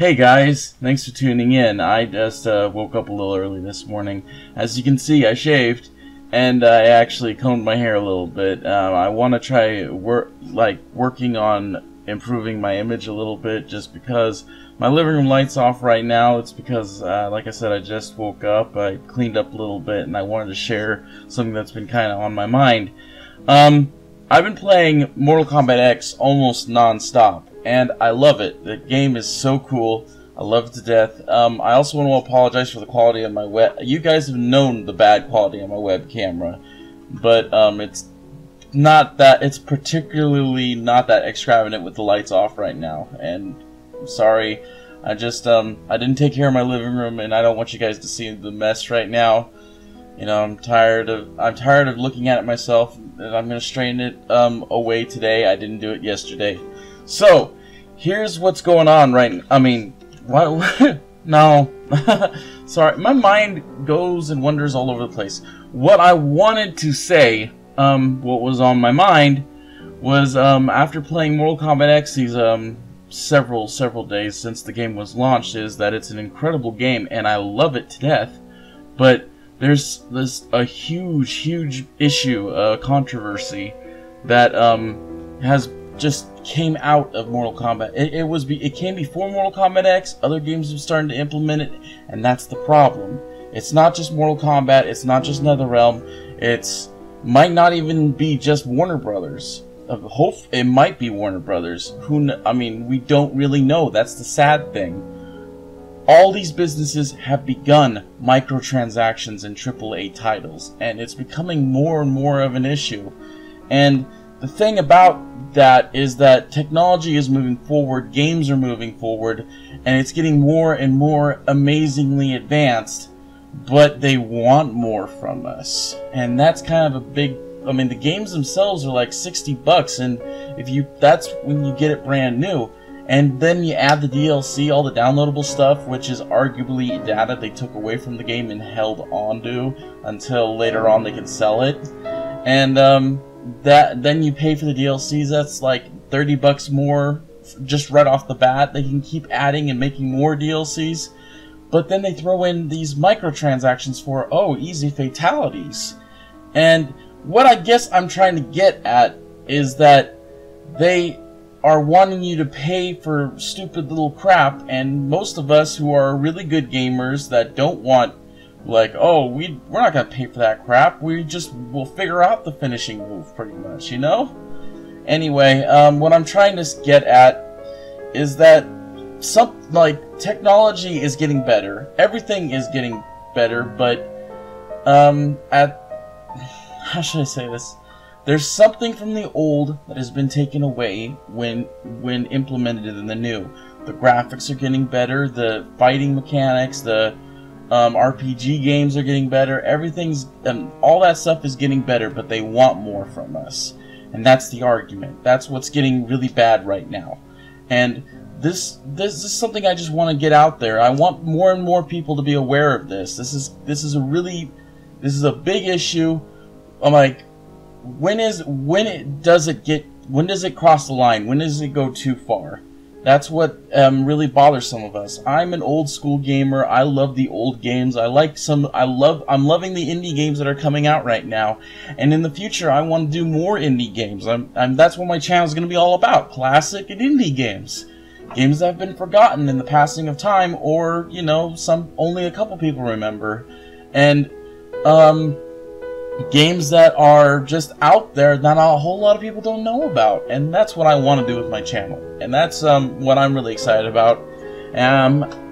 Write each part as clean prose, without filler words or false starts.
Hey guys, thanks for tuning in. I just woke up a little early this morning. As you can see, I shaved, and I actually combed my hair a little bit. I want to try working on improving my image a little bit, just because my living room light's off right now. It's because, like I said, I just woke up. I cleaned up a little bit, and I wanted to share something that's been kind of on my mind. I've been playing Mortal Kombat X almost non-stop, and I love it. The game is so cool. I love it to death. I also want to apologize for the quality of my web. You guys have known the bad quality of my web camera, but it's not that. It's particularly not that extravagant with the lights off right now. And I'm sorry. I just I didn't take care of my living room, and I don't want you guys to see the mess right now. You know, I'm tired of looking at it myself, and I'm gonna straighten it away today. I didn't do it yesterday. So, here's what's going on right now. I mean, what? No. Sorry, my mind goes and wanders all over the place. What I wanted to say, what was on my mind, was after playing Mortal Kombat X these several days since the game was launched, is that it's an incredible game, and I love it to death, but there's a huge issue, controversy that has just came out of Mortal Kombat. It came before Mortal Kombat X. Other games have started to implement it, and that's the problem. It's not just Mortal Kombat. It's not just NetherRealm. It's might not even be just Warner Brothers. It might be Warner Brothers. I mean, we don't really know. That's the sad thing. All these businesses have begun microtransactions in AAA titles, and it's becoming more and more of an issue. And the thing about that is that technology is moving forward, games are moving forward, and it's getting more and more amazingly advanced, but they want more from us. And that's kind of a big, I mean, the games themselves are like $60, and that's when you get it brand new. And then you add the DLC, all the downloadable stuff, which is arguably data they took away from the game and held on to until later on they can sell it. And then you pay for the DLCs. That's like $30 more just right off the bat. They can keep adding and making more DLCs, but then they throw in these microtransactions for easy fatalities. And what I guess I'm trying to get at is that they are wanting you to pay for stupid little crap, and most of us who are really good gamers that don't want, like, we're not gonna pay for that crap, we'll figure out the finishing move pretty much, you know? Anyway, what I'm trying to get at is that technology is getting better, everything is getting better, but how should I say this? There's something from the old that has been taken away when implemented in the new. The graphics are getting better, the fighting mechanics, the RPG games are getting better, all that stuff is getting better, but they want more from us. And that's the argument. That's what's getting really bad right now. And this is something I just want to get out there. I want more and more people to be aware of this. This is a big issue. I'm like, when does it cross the line? When does it go too far? That's what really bothers some of us. I'm an old school gamer. I love the old games. I'm loving the indie games that are coming out right now. And in the future, I want to do more indie games. That's what my channel is going to be all about. Classic and indie games. Games that have been forgotten in the passing of time, or, you know, only a couple people remember. And, games that are just out there that a whole lot of people don't know about, and that's what I want to do with my channel, and that's what I'm really excited about.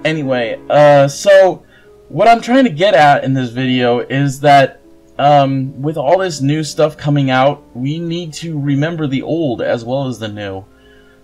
Anyway, so what I'm trying to get at in this video is that with all this new stuff coming out, we need to remember the old as well as the new.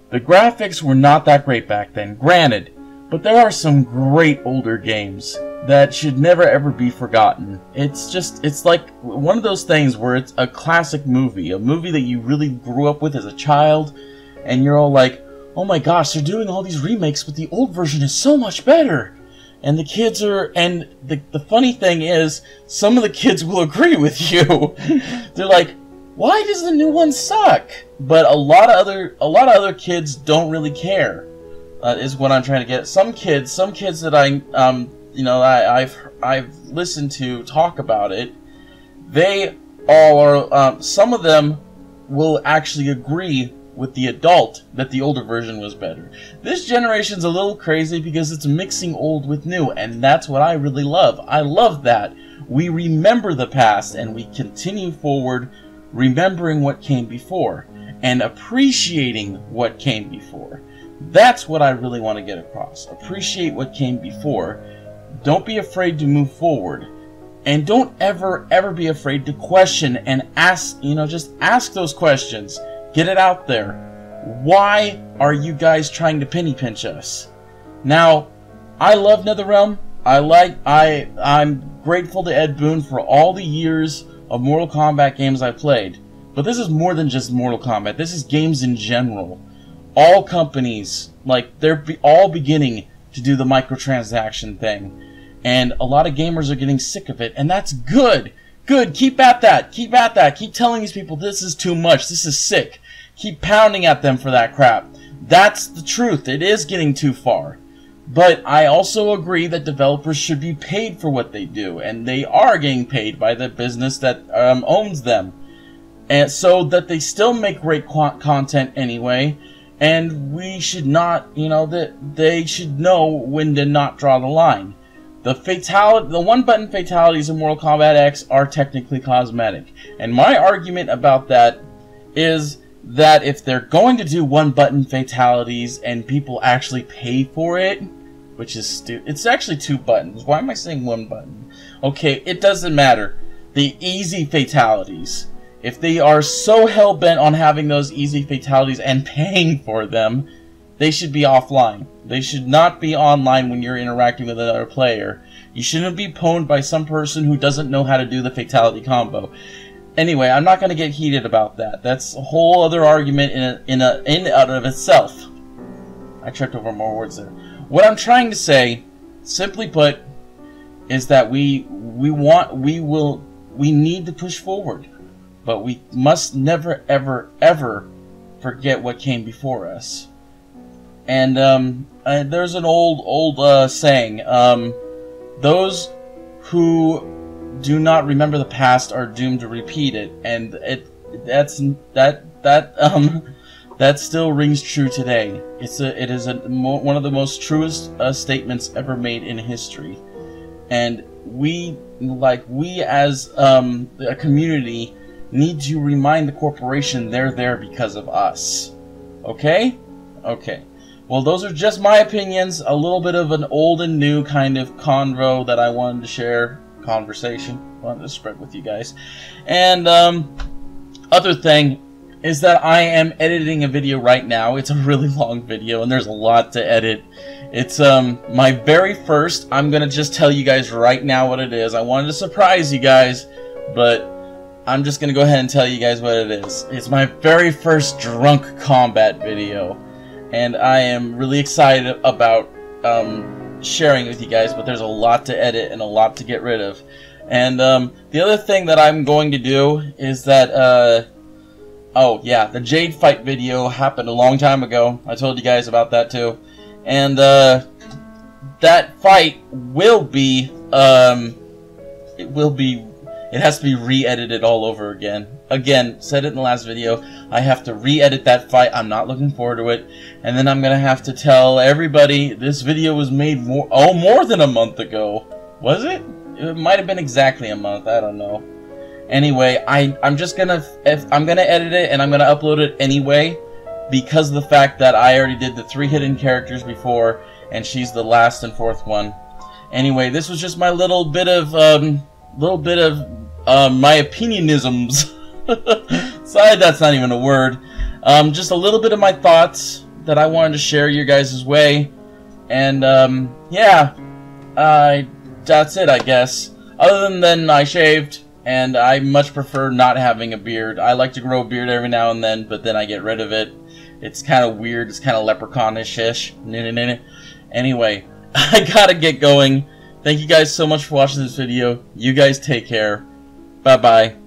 The graphics were not that great back then, granted, but there are some great older games that should never ever be forgotten. It's like one of those things where it's a classic movie, a movie that you really grew up with as a child, and you're all like, oh my gosh, they're doing all these remakes, but the old version is so much better. And the kids are, and the funny thing is, some of the kids will agree with you. They're like, why does the new one suck? But a lot of other kids don't really care. is what I'm trying to get. Some kids that I've listened to talk about it, they all are, some of them will actually agree with the adult that the older version was better. This generation's a little crazy because it's mixing old with new, and that's what I really love. I love that. We remember the past and we continue forward remembering what came before and appreciating what came before. That's what I really want to get across. Appreciate what came before. Don't be afraid to move forward. And don't ever be afraid to question and ask, just ask those questions. Get it out there. Why are you guys trying to penny pinch us? Now, I love NetherRealm. I'm grateful to Ed Boon for all the years of Mortal Kombat games I've played. But this is more than just Mortal Kombat. This is games in general. All companies, they're all beginning to do the microtransaction thing. And a lot of gamers are getting sick of it, and that's good. Good, keep at that. Keep at that. Keep telling these people this is too much. This is sick. Keep pounding at them for that crap. That's the truth. It is getting too far. But I also agree that developers should be paid for what they do, and they are getting paid by the business that owns them. And so that they still make great content anyway, and we should not, that they should know when to not draw the line. The one-button fatalities in Mortal Kombat X are technically cosmetic. And my argument about that is that if they're going to do one-button fatalities and people actually pay for it, which is it's actually 2 buttons. Why am I saying 1 button? Okay, it doesn't matter. The easy fatalities. If they are so hell-bent on having those easy fatalities and paying for them, they should be offline. They should not be online when you're interacting with another player. You shouldn't be pwned by some person who doesn't know how to do the fatality combo. Anyway, I'm not going to get heated about that. That's a whole other argument in and out of itself. I tripped over more words there. What I'm trying to say, simply put, is that we need to push forward, but we must never, ever, ever forget what came before us. And there's an old saying: those who do not remember the past are doomed to repeat it. And that still rings true today. It is one of the most truest statements ever made in history. And we as a community need to remind the corporation they're there because of us. Okay? Okay. Well, those are just my opinions. A little bit of an old and new kind of convo that I wanted to share. Conversation. Wanted to spread with you guys. And other thing is that I am editing a video right now. It's a really long video and there's a lot to edit. It's my very first. I'm gonna just tell you guys right now what it is. I wanted to surprise you guys, but I'm just gonna go ahead and tell you guys what it is. It's my very first drunk combat video. And I am really excited about sharing with you guys, but there's a lot to edit and a lot to get rid of. And the other thing that I'm going to do is that, oh yeah, the Jade fight video happened a long time ago. I told you guys about that too. And that fight will be, it has to be re-edited all over again. Again, said it in the last video, I have to re-edit that fight. I'm not looking forward to it. And then I'm going to have to tell everybody this video was made more than a month ago. Was it? It might have been exactly a month. I don't know. Anyway, I'm just going to... I'm going to edit it and I'm going to upload it anyway, because of the fact that I already did the 3 hidden characters before, and she's the last and 4th one. Anyway, this was just my little bit of my opinionisms. Sorry, that's not even a word. Just a little bit of my thoughts that I wanted to share your guys' way. And, yeah. That's it, I guess. Other than I shaved, and I much prefer not having a beard. I like to grow a beard every now and then, but then I get rid of it. It's kind of weird. It's kind of leprechaunish-ish. Anyway, I gotta get going. Thank you guys so much for watching this video. You guys take care. Bye-bye.